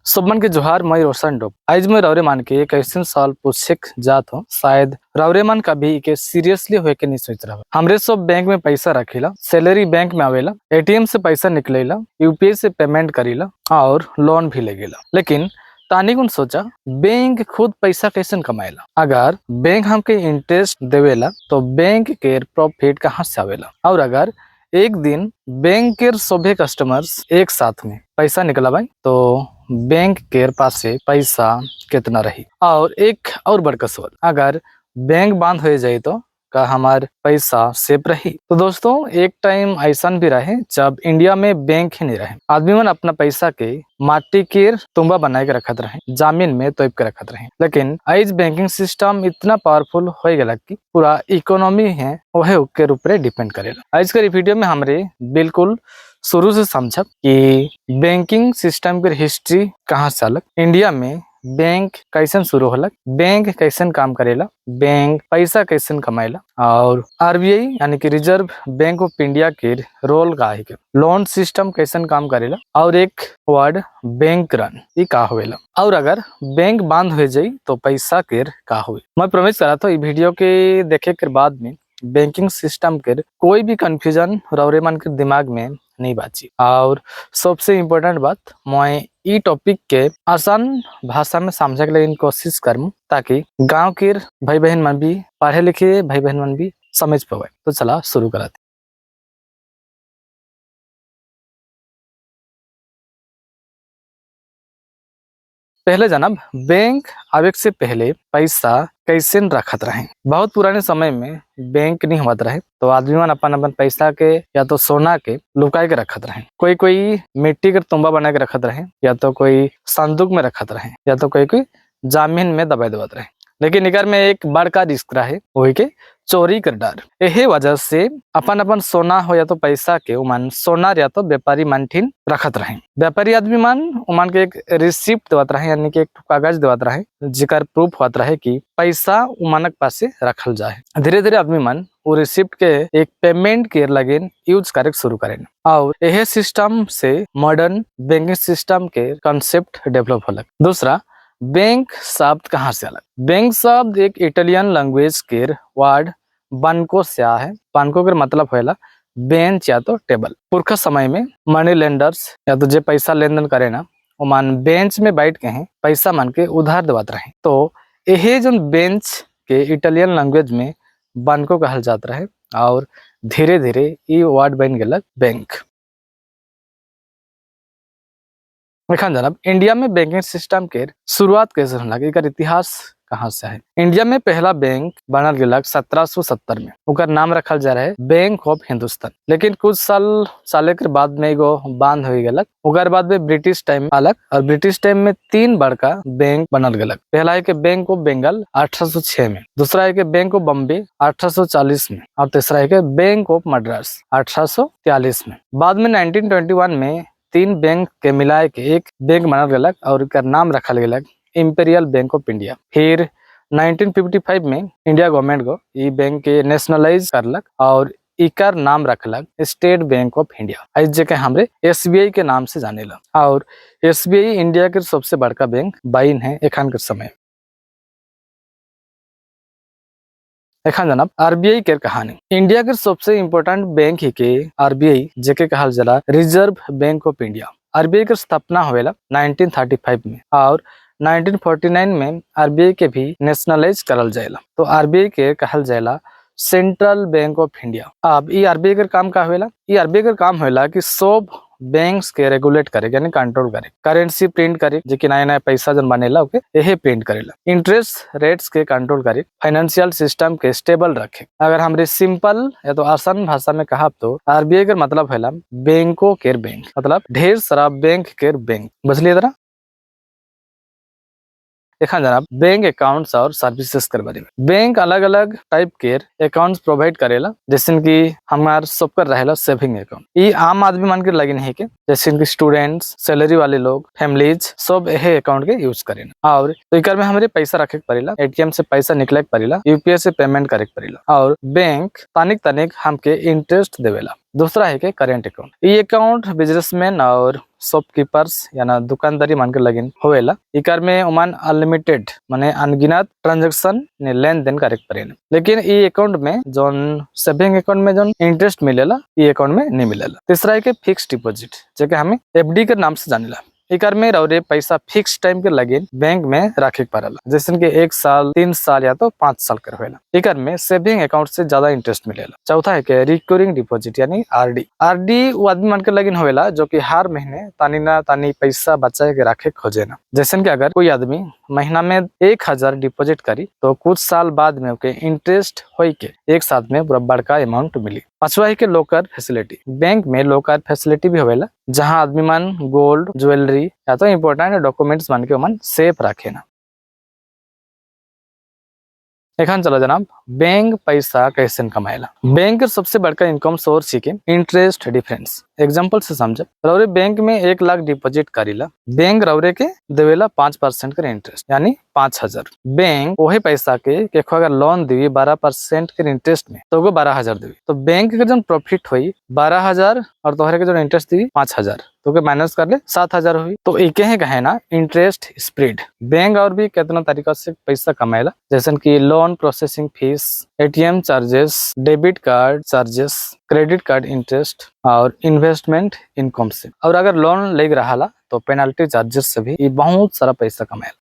सुमन के जोहार मई रोशन डोब आज मैं रवरे मान के एक ऐसे सवाल पूछे जात हूँ शायद रवरे मान कभी के सीरियसली होए के नहीं सोच रहा। हमरे सब बैंक में पैसा रखेला, सैलरी बैंक में आवेला, एटीएम से पैसा निकलेला, यूपीआई से पेमेंट करीला और लोन भी लेगेला। लेकिन तानी कुन सोचा बैंक खुद पैसा कैसे कमाएला। अगर बैंक हमके इंटरेस्ट देवेला तो बैंक के प्रॉफिट कहाँ से आवेला। और अगर एक दिन बैंक के सभी कस्टमर्स एक साथ में पैसा निकला भाई तो बैंक के पास से पैसा कितना रही। और एक और बड़का सवाल, अगर बैंक बंद हो जाए तो का हमार पैसा सेफ रही। तो दोस्तों एक टाइम ऐसा भी रहे जब इंडिया में बैंक ही नहीं रहे, आदमी मन अपना पैसा के माटी के तुम्बा बना के रखत रहे, जमीन में तोप के रखत रहे। लेकिन आज बैंकिंग सिस्टम इतना पावरफुल हो गया कि पूरा इकोनॉमी है वह के ऊपर डिपेंड करेगा। आज के वीडियो में हमरे बिल्कुल शुरू से समझब कि बैंकिंग सिस्टम की हिस्ट्री कहाँ से अलग, इंडिया में बैंक कैसे शुरू होलक, बैंक कैसे काम करेला, बैंक पैसा कैसे कमाएला और आरबीआई यानी कि रिजर्व बैंक ऑफ इंडिया के रोल का है, लोन सिस्टम कैसे काम करेला और एक वर्ड बैंक रन ये का होवेला। और अगर बैंक बंद हो जाए तो पैसा के का हुए। मैं प्रॉमिस करा था वीडियो के देखे के बाद में बैंकिंग सिस्टम के कोई भी कंफ्यूजन रवरे मन के दिमाग में नहीं बाची। और सबसे इम्पोर्टेंट बात, मैं ई टॉपिक के आसान भाषा में समझे के लिए कोशिश करूँ ताकि गांव के भाई बहन मन भी, पढ़े लिखे भाई बहन मन भी समझ पाए। तो चला शुरू कराते। पहले जनाब बैंक आवे से पहले पैसा कैसे रखत रहे। बहुत पुराने समय में बैंक नहीं होत रहे तो आदमी मन अपन अपन पैसा के या तो सोना के लुकाए के रखत रहे, कोई कोई मिट्टी के तुम्बा बना के रखत रहे, या तो कोई संदूक में रखत रहे, या तो कोई कोई जमीन में दबाई देवत रहे। लेकिन इकर में एक बड़का रिस्क रहे वही के चोरी कर डर। यही वजह से अपन अपन सोना हो या तो पैसा के उमान सोना या तो व्यापारी मन ठीन रखत रहे। व्यापारी आदमी मन उमान के एक रिसिप्ट देवत रहे यानी कि एक कागज देवत रहे जिकर प्रूफ होत रहे कि पैसा उमानक पास रखल जाए। धीरे धीरे आदमी मन वो रिसिप्ट के एक पेमेंट के लगे यूज करे शुरू करें और यह सिस्टम से मॉडर्न बैंकिंग सिस्टम के कंसेप्ट डेवलप होलक। दूसरा, बैंक शब्द कहाँ से अलग। बैंक शब्द एक इटालियन लैंग्वेज के वर्ड बानको से आया है। बानको के मतलब होला बेंच या तो टेबल। पुरखा समय में मनी लेंडर्स या तो जे पैसा लेन देन करे ना उमान बेंच में बैठ के हैं पैसा मान के उधार देवत रहे। तो यही जो बेंच के इटालियन लैंग्वेज में बानको कहल जात रहे और धीरे धीरे ये वर्ड बन गया बैंक। जनाब इंडिया में बैंकिंग सिस्टम के शुरुआत कैसे होला, एकर इतिहास कहाँ से है। इंडिया में पहला बैंक बनल गया 1770 में, उकर नाम रखल जा रहा है बैंक ऑफ हिंदुस्तान। लेकिन कुछ साल के बाद में एगो बंद हो गया। उकर बाद में ब्रिटिश टाइम अलग और ब्रिटिश टाइम में तीन बड़का बैंक बनल गया। पहला है के बैंक ऑफ बंगाल 1806 में, दूसरा है के बैंक ऑफ बॉम्बे 1840 में और तीसरा है के बैंक ऑफ मद्रास 1843 में। बाद में 1921 में तीन बैंक के मिलाए के एक बैंक बनल गया और इकर नाम रखल गया इंपीरियल बैंक ऑफ इंडिया। फिर 1955 में इंडिया गवर्नमेंट को ये बैंक के नेशनलाइज करलक और इकर नाम रखलक स्टेट बैंक ऑफ इंडिया। आज जगह हमरे एसबीआई के नाम से जानेला और एसबीआई इंडिया के सबसे बड़का बैंक बाइन है एखन के समय। जनाब आरबीआई के कहानी, इंडिया के सबसे इम्पोर्टेंट बैंक ही के आरबीआई जेके कहल जाला reserve bank of India. RBI की स्थापना हुएला 1935 में और 1949 में आरबीआई के भी नेशनलाइज करल जाएला। तो आरबीआई के कहल जाएला सेंट्रल बैंक ऑफ इंडिया। अब ये आरबीआई का काम का होएला, ये आरबीआई का काम होएला कि सब बैंक्स के रेगुलेट करे यानी कंट्रोल करे, करेंसी प्रिंट करे जो कि नया नया पैसा जन बनेला ओके यही प्रिंट करेला, इंटरेस्ट रेट्स के कंट्रोल करे, फाइनेंशियल सिस्टम के स्टेबल रखे। अगर हमरे सिंपल या तो आसान भाषा में कहा तो आरबीआई का मतलब है बैंकों के बैंक, मतलब ढेर सारा बैंक के बैंक। बुझलिए जरा। जनाब बैंक अकाउंट्स और सर्विसेज के बारे में, बैंक अलग अलग टाइप के अकाउंट्स प्रोवाइड करेला जैसे कि हमार सबकर रहेला सेविंग अकाउंट। ये आम आदमी मान के लगे नहीं के जैसे कि स्टूडेंट्स, सैलरी वाले लोग, फैमिलीज सब यही अकाउंट के यूज करेला। और तो इकर में हमारे पैसा रखे पड़ेला, एटीएम से पैसा निकले पड़ेला, यूपीआई से पेमेंट करे पड़ेला और बैंक तनिक तनिक हमके इंटरेस्ट देवेला। दूसरा है कि करेंट अकाउंट। ये अकाउंट बिजनेसमैन और शॉपकीपर्स या ना दुकानदारी मान के लगिन होवेला। इकार में ओमान अनलिमिटेड माने अनगिनत ट्रांजैक्शन ने लेन देन करे परेला। लेकिन ये अकाउंट में जोन सेविंग अकाउंट में जोन इंटरेस्ट मिलेला ये अकाउंट में नहीं मिलेला। तीसरा है कि फिक्स डिपॉजिट, जेके हमें एफडी के नाम से जानेला। इकार में रौरे पैसा फिक्स टाइम के लगे बैंक में रखे पड़ेला, जैसे कि 1 साल 3 साल या तो 5 साल कर होएला। इकार में सेविंग अकाउंट से ज्यादा इंटरेस्ट मिलेला। चौथा है कि रिकरिंग डिपॉजिट यानी आरडी। आरडी वो आदमी मन के लगिन होएला जो कि हर महीने तानी ना तानी पैसा बचाए के रखे खोजे ना। जैसे कि अगर कोई आदमी महीना में 1000 डिपॉजिट करी तो कुछ साल बाद में ओके इंटरेस्ट होई के एक साथ में पूरा बड़का अमाउंट मिली। पांचवा है कि लॉकर फैसिलिटी। बैंक में लॉकर फैसिलिटी भी होवेला, जहां आदमी मन गोल्ड ज्वेलरी या तो इम्पोर्टेंट डॉक्यूमेंट्स मान के मन सेफ रखे ना। एखान चलो जनाब, बैंक पैसा कैसे कमाएला। बैंक के सबसे बड़का इनकम सोर्स है कि इंटरेस्ट डिफरेंस। एग्जांपल से समझे, रौरे बैंक में 1 लाख डिपॉजिट करीला, बैंक रौरे के देवेला 5% के इंटरेस्ट यानी 5000। बैंक वही पैसा के अगर लोन देवी 12% के इंटरेस्ट में तो वो 12000 देवी। तो बैंक के जो प्रॉफिट हुई 12000 और तोहरे के जो इंटरेस्ट देवी 5000, तो के माइनस कर ले 7000 हुई। तो एक है कहे ना इंटरेस्ट स्प्रेड। बैंक और भी कितना तरीका से पैसा कमाएला, जैसे कि loan processing fees, ATM charges, debit card charges, credit card interest और इन्वेस्टमेंट इनकम से। और अगर लोन ले रहा तो पेनल्टी चार्जेस से भी ये बहुत सारा पैसा कमाएला।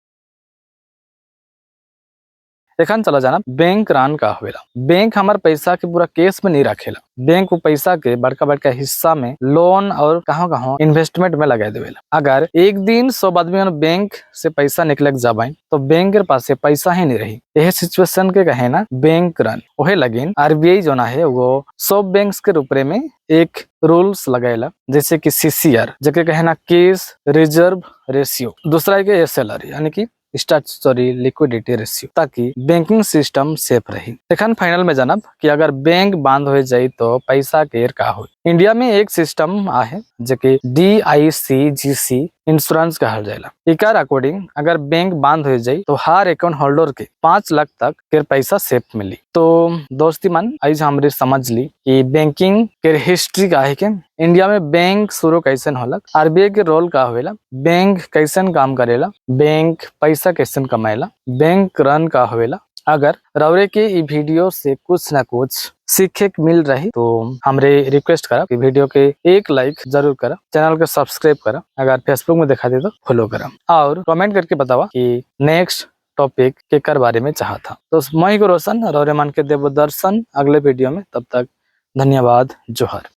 देखन चला जाना बैंक रन का होवेला। बैंक हमार पैसा के पूरा केस में नहीं रखेला। बैंक वो पैसा के बड़का बड़का हिस्सा में लोन और कहाँ इन्वेस्टमेंट में लगा देवेला। अगर एक दिन 100 आदमी बैंक से पैसा निकले जाबाई तो बैंक के पास पैसा ही नहीं रही। यह सिचुएशन के कहे ना बैंक रन। वही लगिन आरबीआई जो ना है वो सब बैंक्स के ऊपर में एक रूल्स लगाएला, जैसे कि सीसीआर जैसे कहे ना केस रिजर्व रेशियो। दूसरा है कि एसएलआर यानी कि स्टैट्यूटरी लिक्विडिटी रेशियो, ताकि बैंकिंग सिस्टम सेफ रही। देखन फाइनल में जानब कि अगर बैंक बंद हो जाए तो पैसा केर का हो। इंडिया में एक सिस्टम आहे जेके DICGC इंश्योरेंस कहल जाएला। इकार अकॉर्डिंग अगर बैंक बंद हो जाए तो हर अकाउंट होल्डर के 5 लाख तक के पैसा सेफ मिली। तो दोस्ती मन आज हमरे समझ ली कि बैंकिंग के हिस्ट्री का है कि इंडिया में बैंक शुरू कैसन होला, आरबीआई के रोल का होवेला, बैंक कैसन काम करेला, बैंक पैसा कैसन कमाएला, बैंक रन का होवेला। अगर रौरे के ई वीडियो से कुछ ना कुछ सीखे मिल रही तो हमरे रिक्वेस्ट करा कि वीडियो के 1 लाइक जरूर करा, चैनल को सब्सक्राइब करा, अगर फेसबुक में दिखा दे तो फॉलो करा और कमेंट करके बतावा कि नेक्स्ट टॉपिक के कर बारे में चाहा था। तो मैं को रोशन रौरे मान के देव दर्शन अगले वीडियो में। तब तक धन्यवाद, जोहर।